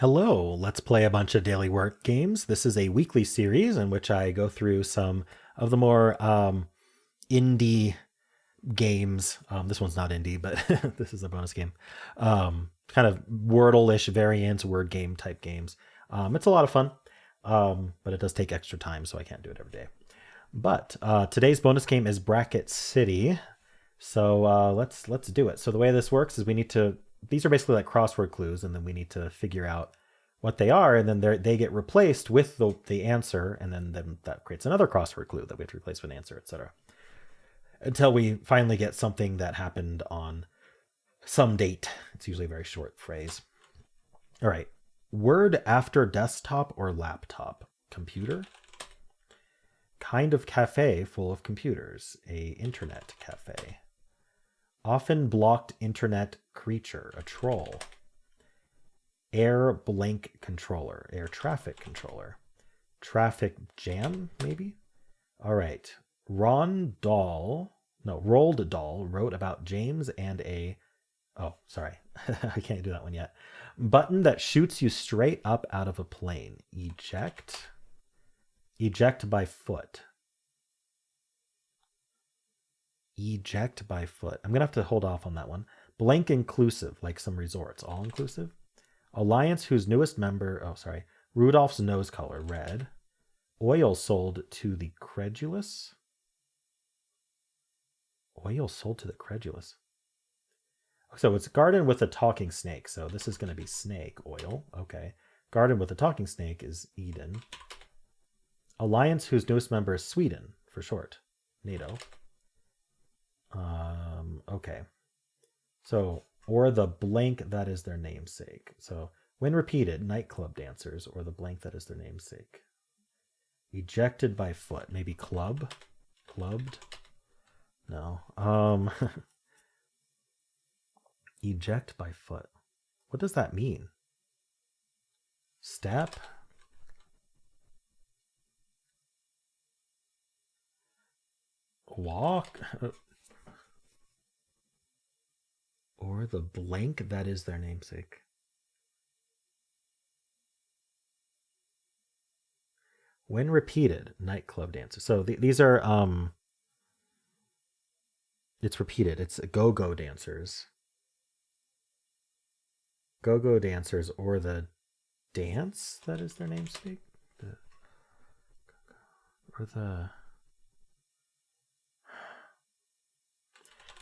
Hello, let's play a bunch of daily work games. This is a weekly series in which I go through some of the more indie games. This one's not indie, but this is a bonus game. Kind of Wordle-ish variants, word game type games. It's a lot of fun, but it does take extra time, so I can't do it every day. But today's bonus game is Bracket City. So let's do it. So the way this works is we need to. These are basically like crossword clues, and then we need to figure out what they are, and then they get replaced with the answer, and then that creates another crossword clue that we have to replace with an answer, etc. Until we finally get something that happened on some date. It's usually a very short phrase. All right. Word after desktop or laptop. Computer. Kind of cafe full of computers. A internet cafe. Often blocked internet creature. A troll. Air blank controller. Air traffic controller. Traffic jam, maybe? All right. Roald Dahl wrote about James and a... Oh, sorry. I can't do that one yet. Button that shoots you straight up out of a plane. Eject. Eject by foot. Eject by foot. I'm going to have to hold off on that one. Blank inclusive, like some resorts. All inclusive. Alliance whose newest member... Oh, sorry. Rudolph's nose color. Red. Oil sold to the credulous. Oil sold to the credulous. So it's garden with a talking snake. So this is going to be snake oil. Okay. Garden with a talking snake is Eden. Alliance whose newest member is Sweden, for short. NATO. Okay. So, or the blank that is their namesake. So, when repeated, nightclub dancers, or the blank that is their namesake. Ejected by foot. Maybe club? Clubbed? No. Eject by foot. What does that mean? Step? Walk? Or the blank that is their namesake. When repeated, nightclub dancer. So these are it's repeated. It's go-go dancers. Go-go dancers or the dance that is their namesake. I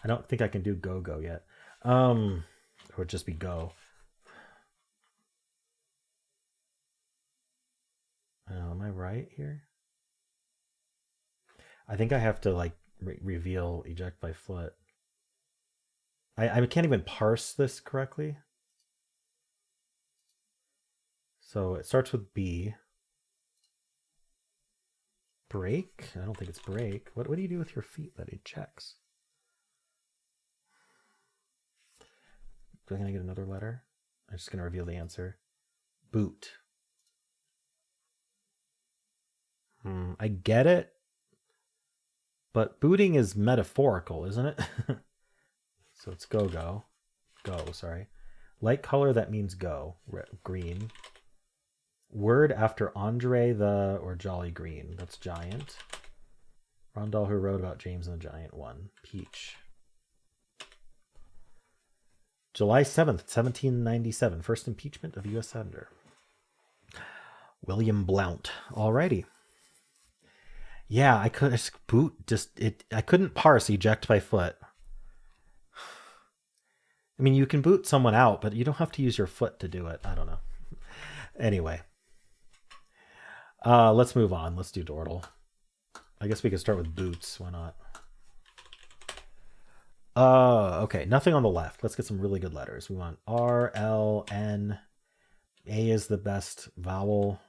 don't think I can do go-go yet. It would just be go. Am I right here? I think I have to like reveal eject by foot. I can't even parse this correctly. So it starts with B. Break? I don't think it's break. What do you do with your feet that it checks? Can I get another letter? I'm just going to reveal the answer. Boot. I get it. But booting is metaphorical, isn't it? So it's go-go. Go, sorry. Light color, that means go. Green. Word after Andre the or Jolly Green. That's giant. Rondell who wrote about James and the Giant 1. Peach. July 7th, 1797. First impeachment of U.S. Senator. William Blount. Alrighty. Yeah, I could I couldn't parse eject by foot. I mean, you can boot someone out, but you don't have to use your foot to do it. I don't know. Anyway. Let's move on. Let's do Dordle. I guess we could start with boots. Why not? Okay. Nothing on the left. Let's get some really good letters. We want R, L, N. A is the best vowel.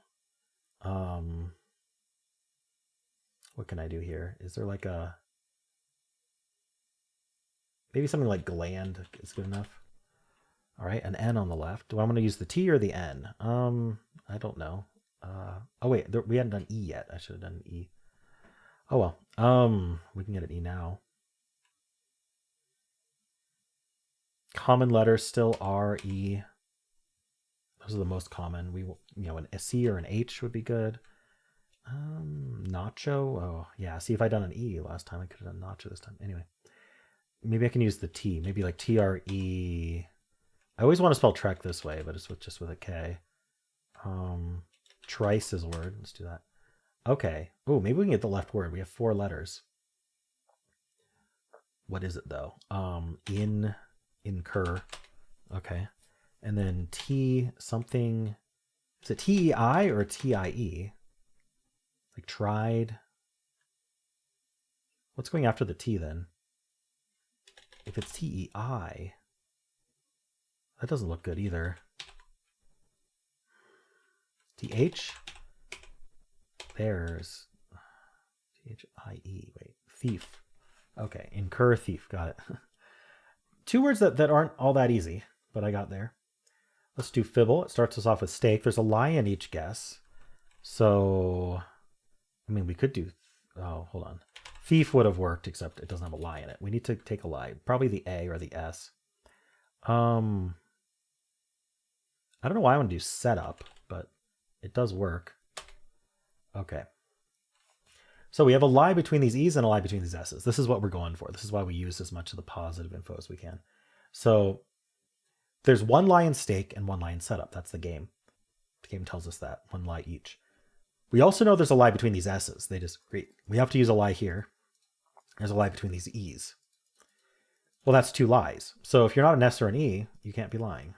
What can I do here? Is there like a... Maybe something like gland is good enough. All right, an N on the left. Do I want to use the T or the N? I don't know. Oh wait, we hadn't done E yet. I should have done E. Oh well. We can get an E now. Common letters still R, E. Those are the most common. A C or an H would be good. Nacho. Oh, yeah. See, if I'd done an E last time, I could have done nacho this time. Anyway, maybe I can use the T. Maybe like TRE. I always want to spell Trek this way, but it's just with a K. Trice is a word. Let's do that. Okay. Oh, maybe we can get the left word. We have 4 letters. What is it though? Incur. Okay. And then T something. Is it TEI or TIE? Like tried. What's going after the T then? If it's TEI, that doesn't look good either. TH? There's THIE. Wait, thief. Okay, incur thief. Got it. 2 words that aren't all that easy, but I got there. Let's do Fibble. It starts us off with steak. There's a lie in each guess. So, I mean, we could do... Oh, hold on. Thief would have worked, except it doesn't have a lie in it. We need to take a lie. Probably the A or the S. I don't know why I want to do setup, but it does work. Okay. So we have a lie between these E's and a lie between these S's. This is what we're going for. This is why we use as much of the positive info as we can. So there's 1 lie in steak and 1 lie in setup. That's the game. The game tells us that. 1 lie each. We also know there's a lie between these S's. We have to use a lie here. There's a lie between these E's. Well, that's 2 lies. So if you're not an S or an E, you can't be lying.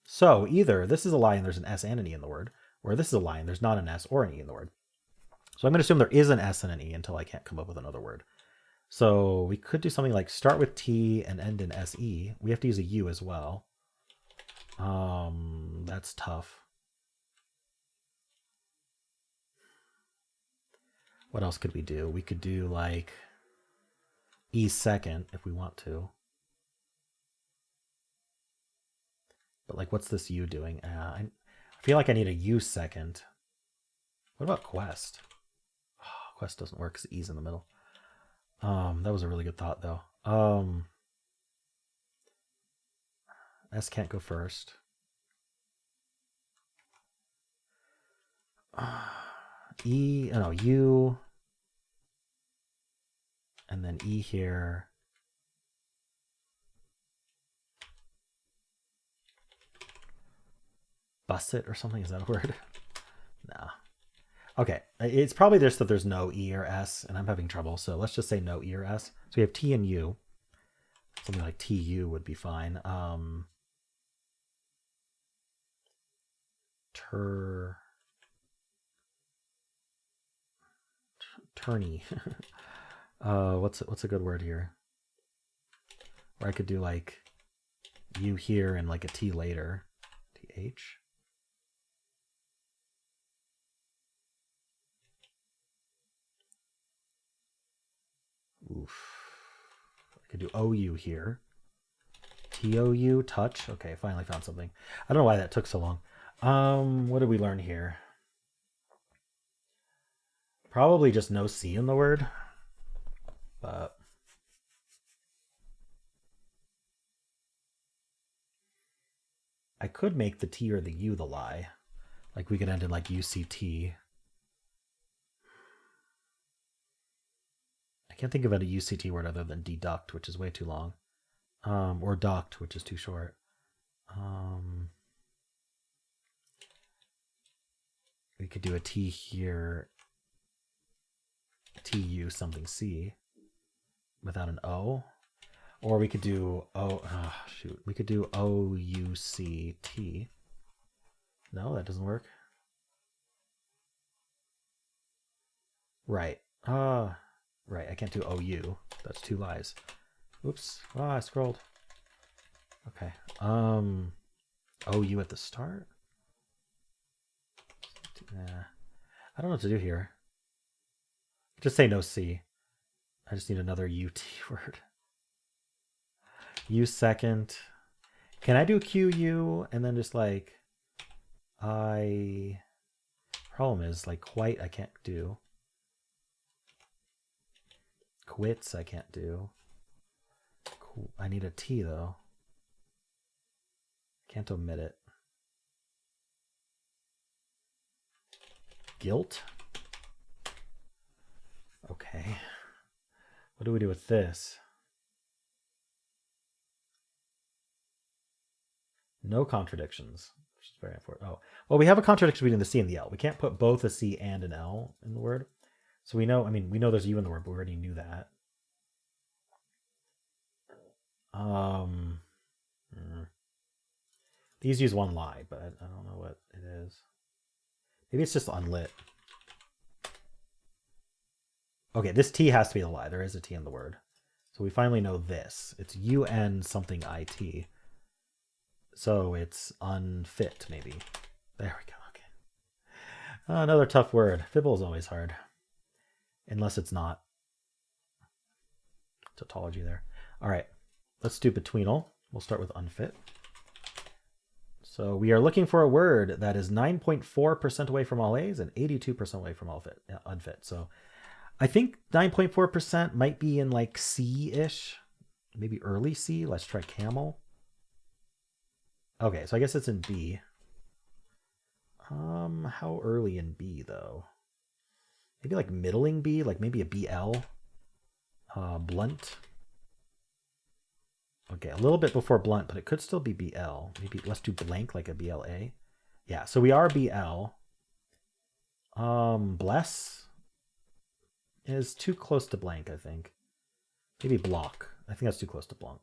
So either this is a lie and there's an S and an E in the word, or this is a lie and there's not an S or an E in the word. So I'm going to assume there is an S and an E until I can't come up with another word. So we could do something like start with T and end in SE. We have to use a U as well. That's tough. What else could we do? We could do like E second if we want to. But like, what's this U doing? I feel like I need a U second. What about quest? Oh, quest doesn't work because E's in the middle. That was a really good thought though. S can't go first. U. And then E here. Busset or something? Is that a word? Nah. Okay, it's probably just that there's no E or S, and I'm having trouble, so let's just say no E or S. So we have T and U. Something like TU would be fine. Tourney. What's a good word here? Or I could do like U here and like a T later. TH. Oof. I could do OU here. TOU, touch. Okay, finally found something. I don't know why that took so long. What did we learn here? Probably just no C in the word. But I could make the T or the U the lie. Like we could end in like UCT. I can't think of a UCT word other than deduct, which is way too long. Or duct, which is too short. We could do a T here. TU something C without an O. Or we could do we could do OUCT. No, that doesn't work. Right. Right, I can't do OU. That's 2 lies. Oops. I scrolled. Okay. OU at the start? I don't know what to do here. Just say no C. I just need another UT word. U second. Can I do QU and then just like problem is like quite I can't do. Quits I can't do. I need a T though. Can't omit it. Guilt. Okay. What do we do with this? No contradictions, which is very important. Oh, well, we have a contradiction between the C and the L. We can't put both a C and an L in the word. So we know, I mean, we know there's U in the word, but we already knew that. These use one lie, but I don't know what it is. Maybe it's just unlit. Okay, this T has to be a lie. There is a T in the word. So we finally know this. It's UN something IT. So it's unfit, maybe. There we go. Okay. Another tough word. Fibble is always hard. Unless it's not. Tautology there. All right. Let's do Betweenle. We'll start with unfit. So we are looking for a word that is 9.4% away from all A's and 82% away from all unfit. So I think 9.4% might be in like C-ish, maybe early C. Let's try camel. Okay, so I guess it's in B. How early in B though? Maybe like middling B, like maybe a BL. Blunt. Okay, a little bit before blunt, but it could still be BL. Maybe let's do blank like a BLA. Yeah, so we are BL. Bless is too close to blank, I think. Maybe block. I think that's too close to blank.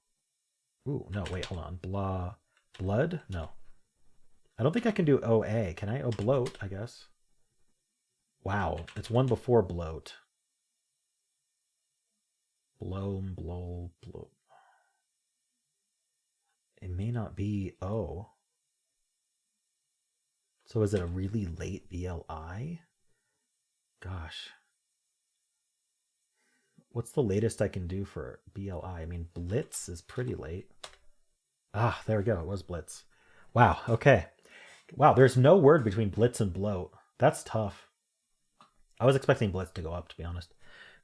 Ooh, no, wait, hold on. Blood? No. I don't think I can do OA. Can I? Oh, bloat, I guess. Wow, it's one before bloat. Blow. It may not be O. So is it a really late BLI? Gosh. What's the latest I can do for BLI? I mean, Blitz is pretty late. Ah, there we go. It was Blitz. Wow, okay. Wow, there's no word between Blitz and bloat. That's tough. I was expecting Blitz to go up, to be honest.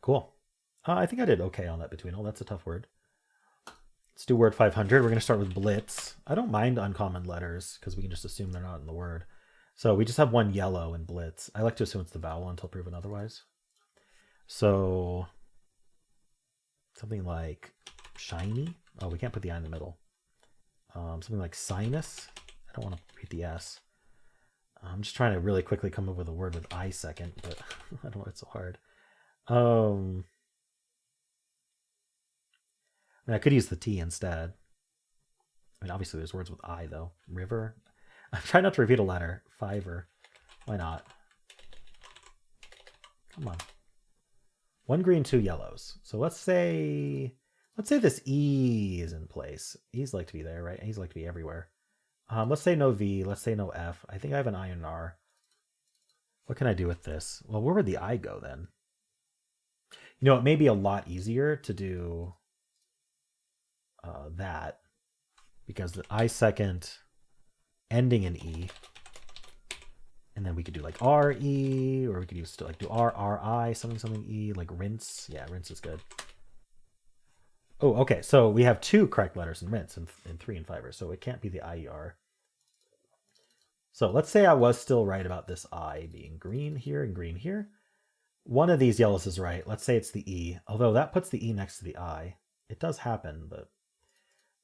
Cool. I think I did okay on that Betweenle. That's a tough word. Let's do word 500. We're going to start with Blitz. I don't mind uncommon letters because we can just assume they're not in the word. So we just have one yellow in Blitz. I like to assume it's the vowel until proven otherwise. So something like shiny. Oh, we can't put the I in the middle. Something like sinus. I don't want to repeat the S. I'm just trying to really quickly come up with a word with I second, but I don't know, it's so hard. I mean, I could use the T instead. I mean, obviously there's words with I though. River. I'm trying not to repeat a letter. Fiver. Why not? Come on. One green, two yellows. So let's say this E is in place. E's like to be there, right? E's like to be everywhere. Let's say no V. Let's say no F. I think I have an I and an R. What can I do with this? Well, where would the I go then? You know, it may be a lot easier to do that because the I second ending in E, and then we could do like RE, or we could use like do RRI, something E, like rinse. Yeah, rinse is good. Oh, okay. So we have two correct letters in rinse and 3 in fiber, so it can't be the IER. So let's say I was still right about this I being green here and green here. One of these yellows is right. Let's say it's the E, although that puts the E next to the I. It does happen, but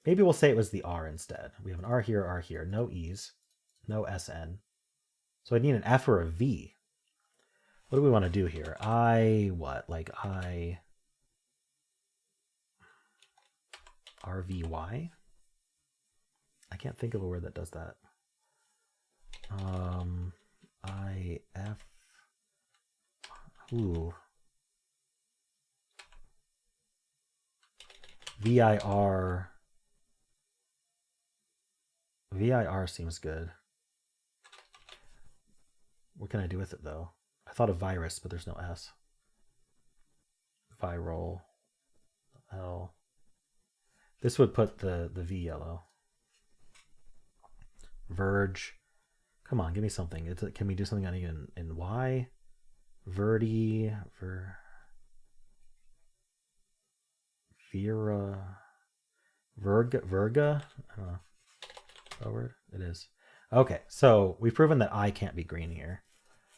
maybe we'll say it was the R instead. We have an R here, no E's, no SN. So I need an F or a V. What do we want to do here? RVY? I can't think of a word that does that. IF. Ooh. VIR. VIR seems good. What can I do with it though? I thought of virus, but there's no S. Viral. L. This would put the V yellow. Verge. Come on, give me something. Can we do something in Y? Verdi. Vera. Virga. I don't know. Forward, it is. Okay, so we've proven that I can't be green here.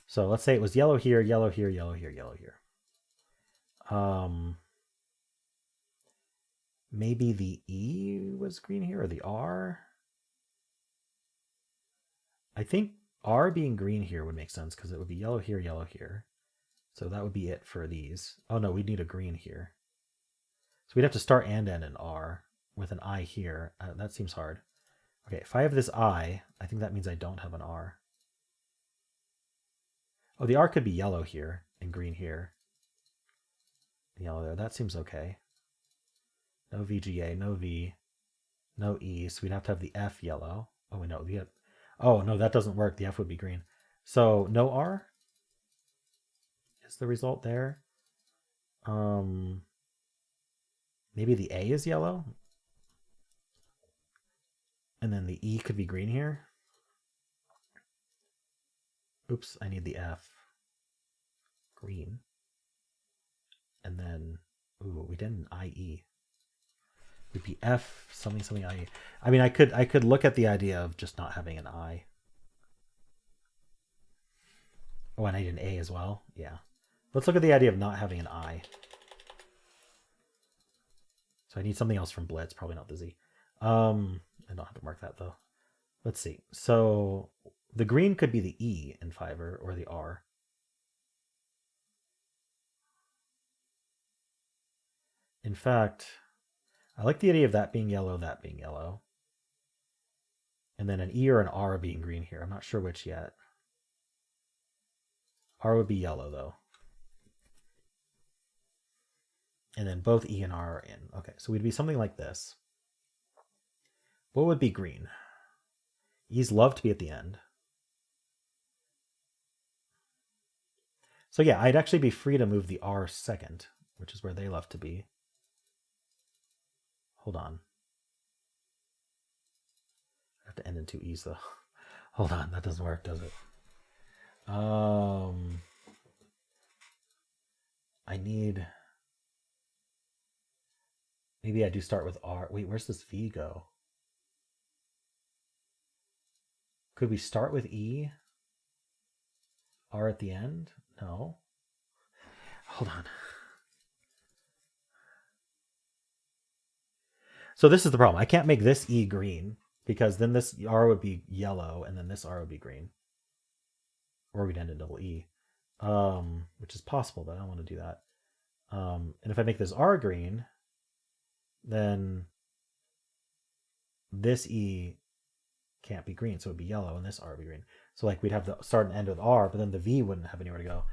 So let's say it was yellow here, yellow here, yellow here, yellow here. Maybe the E was green here, or the R. I think R being green here would make sense because it would be yellow here, yellow here. So that would be it for these. Oh no, we'd need a green here. So we'd have to start and end in R with an I here. That seems hard. Okay, if I have this I think that means I don't have an R. Oh, the R could be yellow here and green here. Yellow there, that seems okay. No VGA, no V, no E, so we'd have to have the F yellow. Oh, we know the F. Oh, no, that doesn't work. The F would be green. So no R is the result there. Maybe the A is yellow. And then the E could be green here. Oops, I need the F. Green. And then, ooh, we did an IE. Would be F something something IE. I mean, I could look at the idea of just not having an I. Oh, and I need an A as well. Yeah. Let's look at the idea of not having an I. So I need something else from Blitz, probably not the Z. I don't have to mark that though. Let's see. So the green could be the E in Fiverr or the R. In fact, I like the idea of that being yellow, that being yellow. And then an E or an R being green here. I'm not sure which yet. R would be yellow though. And then both E and R are in. Okay, so we'd be something like this. What would be green? E's love to be at the end. So yeah, I'd actually be free to move the R second, which is where they love to be. Hold on. I have to end in two E's though. Hold on, that doesn't work, does it? I need... Maybe I do start with R. Wait, where's this V go? Could we start with E? R at the end? No. Hold on. So this is the problem. I can't make this E green because then this R would be yellow and then this R would be green. Or we'd end in double E, which is possible, but I don't want to do that. And if I make this R green, then this E can't be green, so it would be yellow and this R would be green. So like we'd have the start and end with R, but then the V wouldn't have anywhere to go.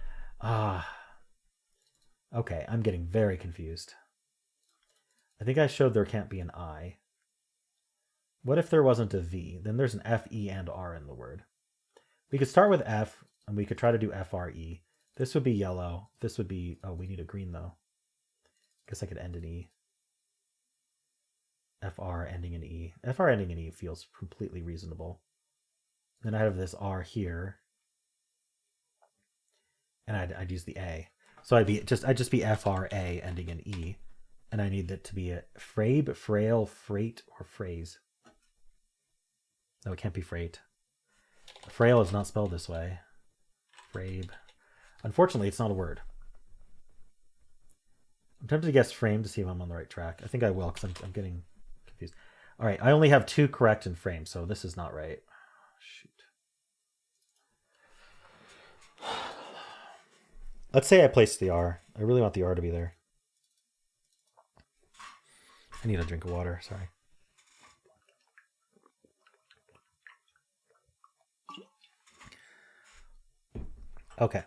Okay, I'm getting very confused. I think I showed there can't be an I. What if there wasn't a V? Then there's an F, E, and R in the word. We could start with F, and we could try to do FRE. This would be yellow. This would be... Oh, we need a green, though. Guess I could end in E. FR ending in E. FR ending in E feels completely reasonable. Then I have this R here. And I'd use the A. So I'd just be FRA ending in E. And I need that to be a frabe, frail, freight, or phrase. No, it can't be freight. Frail is not spelled this way. Frabe. Unfortunately, it's not a word. I'm tempted to guess frame to see if I'm on the right track. I think I will because I'm getting confused. All right, I only have 2 correct in frame, so this is not right. Shoot. Let's say I place the R. I really want the R to be there. I need a drink of water, sorry. Okay.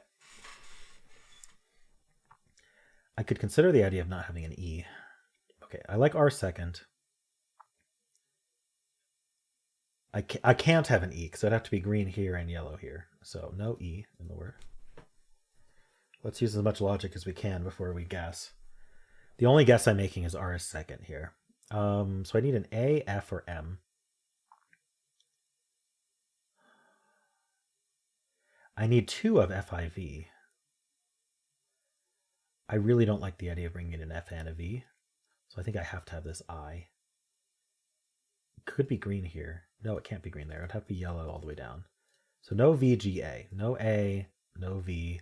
I could consider the idea of not having an E. Okay, I like R second. I can't have an E because I'd have to be green here and yellow here. So no E in the word. Let's use as much logic as we can before we guess. The only guess I'm making is R is second here. So I need an A, F, or M. I need 2 of FIV. I really don't like the idea of bringing in an F and a V. So I think I have to have this I. Could be green here. No, it can't be green there. It would have to be yellow all the way down. So no VGA, no A, no V.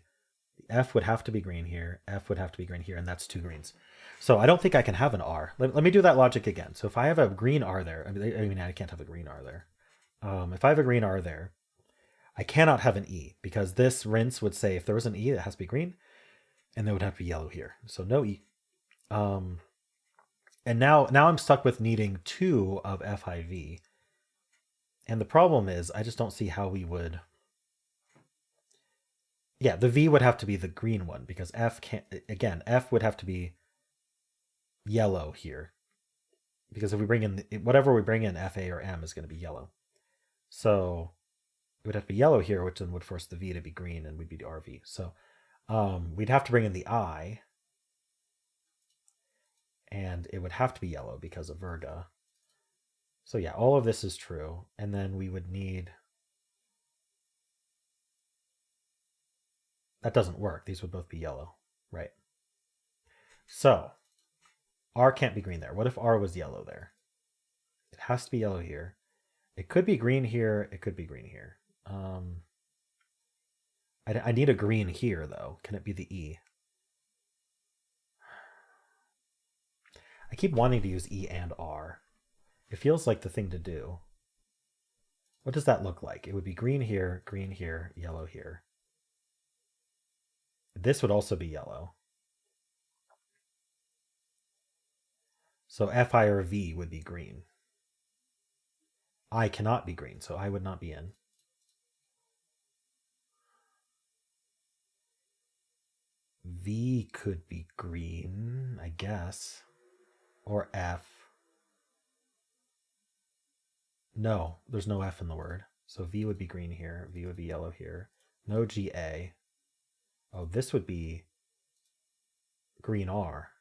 F would have to be green here. F would have to be green here, and that's 2 greens. So I don't think I can have an R. Let me do that logic again. So if I have a green R there, I mean I can't have a green R there. If I have a green R there, I cannot have an E because this rinse would say if there was an E, it has to be green, and there would have to be yellow here. So no E. And now I'm stuck with needing 2 of FIV. And the problem is I just don't see how we would. Yeah, the V would have to be the green one because F can't, again, F would have to be yellow here. Because if we bring in, whatever we bring in, FA or M is going to be yellow. So it would have to be yellow here, which then would force the V to be green and we'd be the RV. So we'd have to bring in the I. And it would have to be yellow because of Virga. So yeah, all of this is true. And then we would need... That doesn't work. These would both be yellow, right? So R can't be green there. What if R was yellow there? It has to be yellow here. It could be green here. It could be green here. I need a green here, though. Can it be the E? I keep wanting to use E and R. It feels like the thing to do. What does that look like? It would be green here, yellow here. This would also be yellow. So FI or V would be green. I cannot be green, so I would not be in. V could be green, I guess. Or F. No, there's no F in the word. So V would be green here. V would be yellow here. No GA. Oh, this would be green R.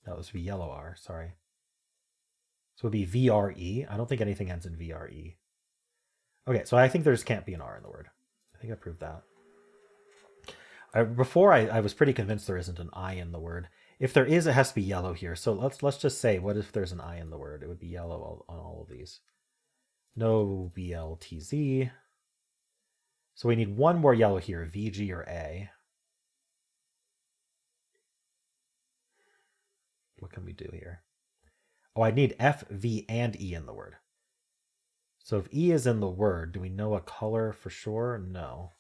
No, this would be yellow R, sorry. So it would be VRE. I don't think anything ends in VRE. Okay, so I think there just can't be an R in the word. I think I proved that. Before I was pretty convinced there isn't an I in the word. If there is, it has to be yellow here. So let's just say, what if there's an I in the word? It would be yellow on all of these. No BLTZ. So we need one more yellow here, VG or A. What can we do here? Oh, I need F, V, and E in the word. So if E is in the word, do we know a color for sure? No.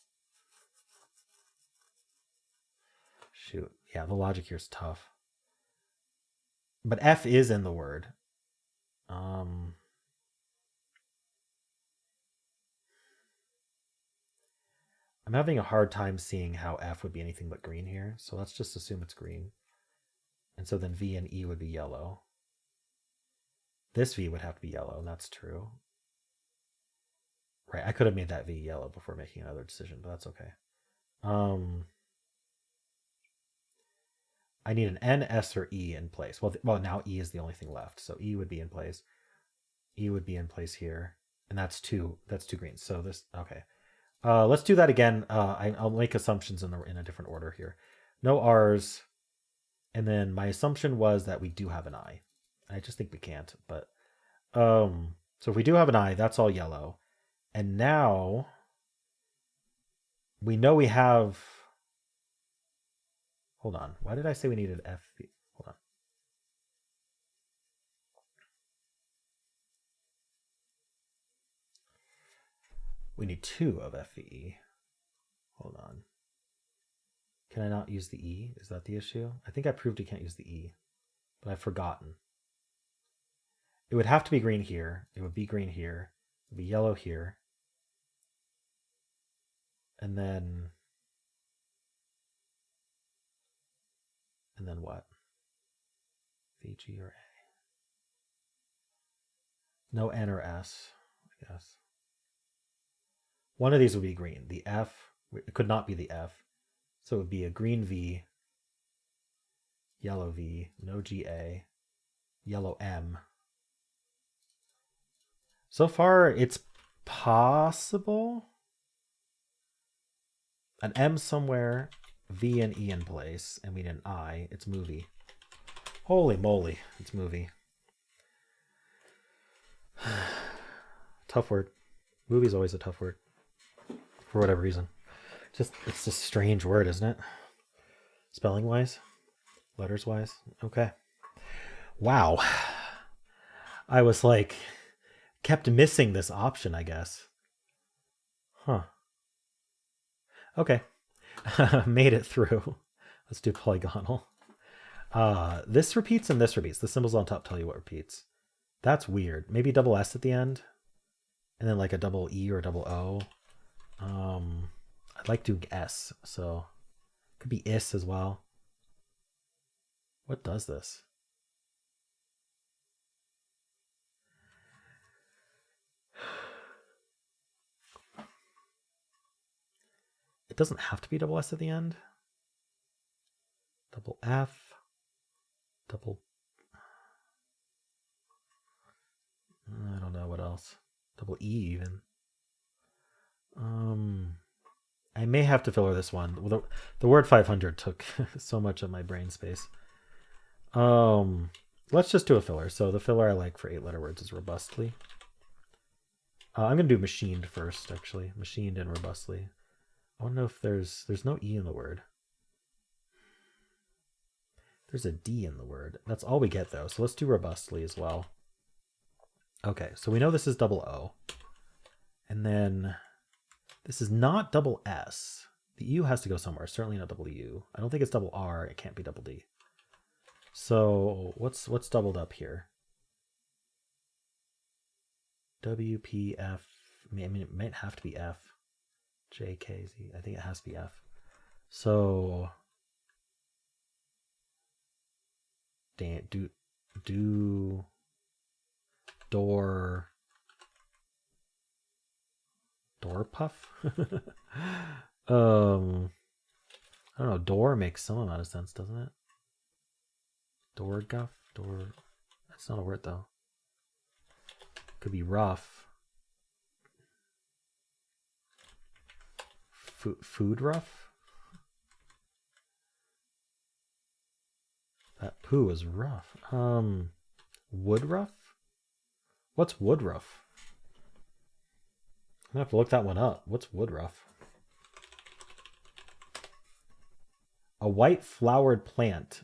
Shoot. Yeah, the logic here is tough. But F is in the word. I'm having a hard time seeing how F would be anything but green here. So let's just assume it's green. And so then V and E would be yellow. This V would have to be yellow, and that's true. Right, I could have made that V yellow before making another decision, but that's okay. I need an N, S, or E in place. Well, now E is the only thing left, so E would be in place. E would be in place here, and that's two greens. So this, okay. Let's do that again. I'll make assumptions in a different order here. No R's, and then my assumption was that we do have an I. I just think we can't, but so if we do have an I, that's all yellow. And now we know we have. Hold on. Why did I say we needed F? Hold on. We need 2 of FVE. Hold on. Can I not use the E? Is that the issue? I think I proved you can't use the E, but I've forgotten. It would have to be green here. It would be green here. It would be yellow here. And then what? VG or A? No N or S, I guess. One of these would be green. The F, it could not be the F. So it would be a green V, yellow V, no GA, yellow M. So far, it's possible. An M somewhere, V and E in place, and we need an I. It's movie. Holy moly, it's movie. tough word. Movie's always a tough word for whatever reason. It's just a strange word, isn't it? Spelling wise, letters wise. Okay. Wow. I was like, kept missing this option, I guess. Huh. Okay. Made it through. Let's do polygonal. This repeats and this repeats. The symbols on top tell you what repeats. That's weird. Maybe double S at the end, and then like a double E or a double O. I'd like doing S, so it could be is as well. What does this? It doesn't have to be double S at the end. Double F, double, I don't know what else. Double E even. I may have to filler this one. The word 500 took so much of my brain space. Let's just do a filler. So the filler I like for 8-letter words is robustly. I'm gonna do machined first, actually. Machined and robustly. I want to know if there's no E in the word. There's a D in the word. That's all we get though. So let's do robustly as well. Okay, so we know this is double O. And then this is not double S. The U has to go somewhere. Certainly not double U. I don't think it's double R. It can't be double D. So what's doubled up here? W, P, F. I mean, it might have to be F. J, K, Z. I think it has to be F. So door puff. I don't know. Door makes some amount of sense, doesn't it? Door guff. Door. That's not a word though. Could be rough. Food rough. That poo is rough. Wood rough. What's wood rough? I'm gonna have to look that one up. What's wood rough? A white flowered plant.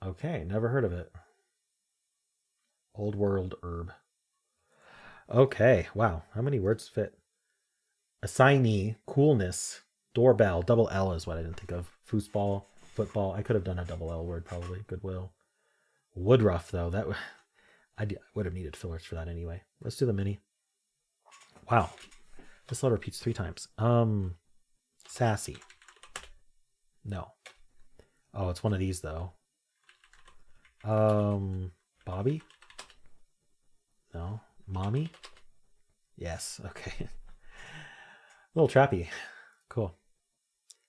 Okay, never heard of it. Old world herb. Okay, wow. How many words fit? Assignee, coolness, doorbell, double L is what I didn't think of. Foosball, football. I could have done a double L word probably. Goodwill. Woodruff though, that I would have needed fillers for that anyway. Let's do the mini. Wow, this letter repeats 3 times. Sassy. No. Oh, it's one of these though. Bobby. No. Mommy. Yes. Okay. A little trappy. Cool.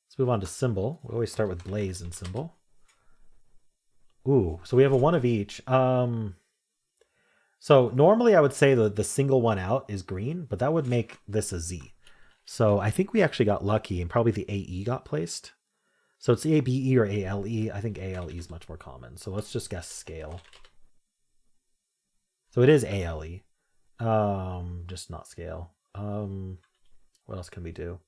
Let's move on to Symble. We always start with Blaze and Symble. Ooh, so we have a one of each. So normally I would say the single one out is green, but that would make this a Z. So I think we actually got lucky and probably the AE got placed. So it's ABE or ALE. I think ALE is much more common. So let's just guess scale. So it is ALE. Just not scale. What else can we do?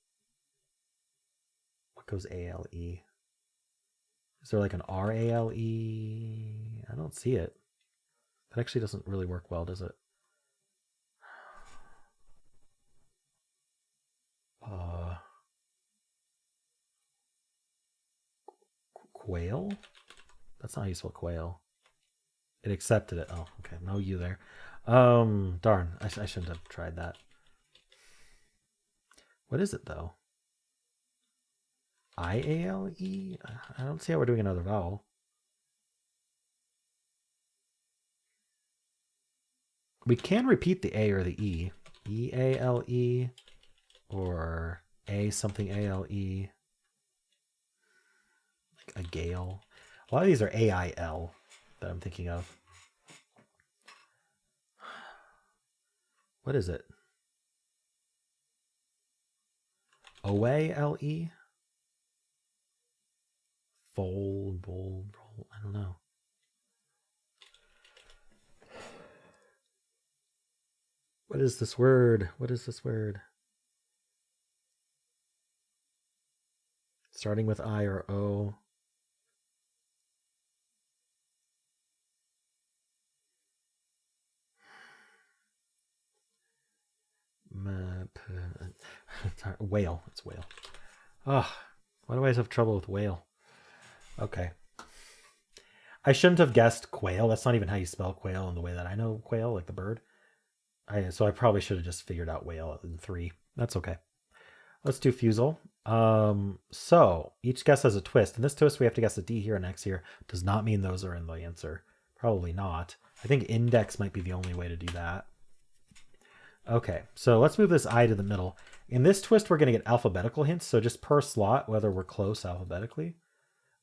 What goes ALE? Is there like an RALE? I don't see it. That actually doesn't really work well, does it? Quail? That's not how you spell quail. It accepted it. Oh, okay. No you there. Darn. I shouldn't have tried that. What is it though? IALE? I don't see how we're doing another vowel. We can repeat the A or the E. EALE or A something ALE. Like a gale. A lot of these are AIL that I'm thinking of. What is it? OALE? Bowl, I don't know. What is this word? What is this word? Starting with I or O. Whale. It's whale. Oh, why do I have trouble with whale? Okay. I shouldn't have guessed quail. That's not even how you spell quail in the way that I know quail, like the bird. So I probably should have just figured out whale in 3. That's okay. Let's do Fusele. So each guess has a twist. In this twist, we have to guess a D here and X here. Does not mean those are in the answer. Probably not. I think index might be the only way to do that. Okay, so let's move this I to the middle. In this twist, we're going to get alphabetical hints. So just per slot, whether we're close alphabetically.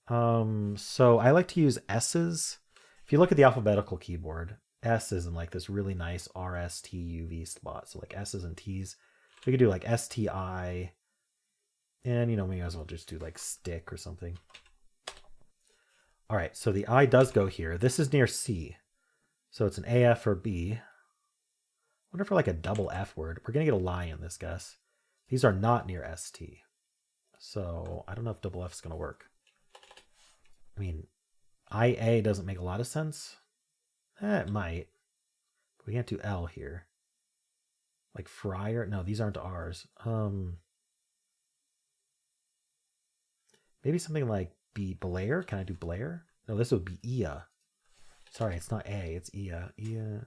So I like to use S's. If you look at the alphabetical keyboard, S is in like this really nice RSTUV spot. So like S's and T's. We could do like STI. And, you know, we might as well just do like stick or something. All right, so the I does go here. This is near C. So it's an AF or B. I wonder for like a double F word. We're going to get a lie in this guess. These are not near ST. So I don't know if double F is going to work. I mean, IA doesn't make a lot of sense. It might. But we can't do L here. Like Friar. No, these aren't R's. Maybe something like Blair. Can I do Blair? No, this would be Ia. Sorry, it's not A. It's Ia. Ia.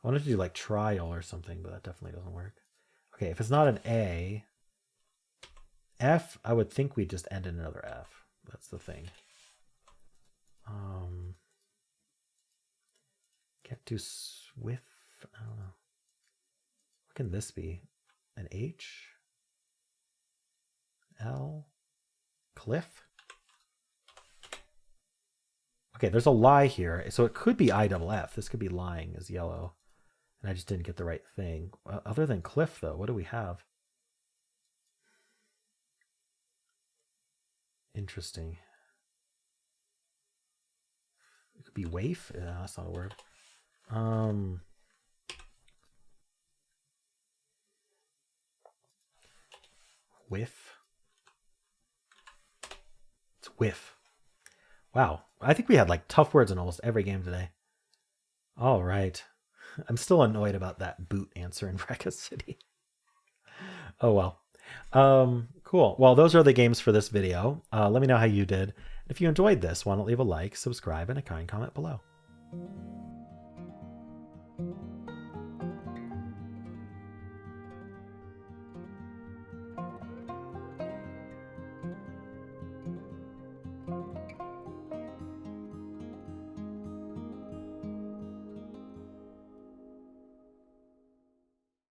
I wanted to do like trial or something, but that definitely doesn't work. Okay, if it's not an A, F, I would think we'd just end in another F. That's the thing. Can't do Swift. I don't know. What can this be? An H? L? Cliff? Okay, there's a lie here. So it could be IFF. This could be lying as yellow. And I just didn't get the right thing. Other than cliff, though, what do we have? Interesting. It could be waif. Yeah, that's not a word. Whiff. It's whiff. Wow. I think we had like tough words in almost every game today. All right. I'm still annoyed about that boot answer in Bracket City. Oh, well. Cool. Well, those are the games for this video. Let me know how you did. If you enjoyed this, why don't leave a like, subscribe, and a kind comment below.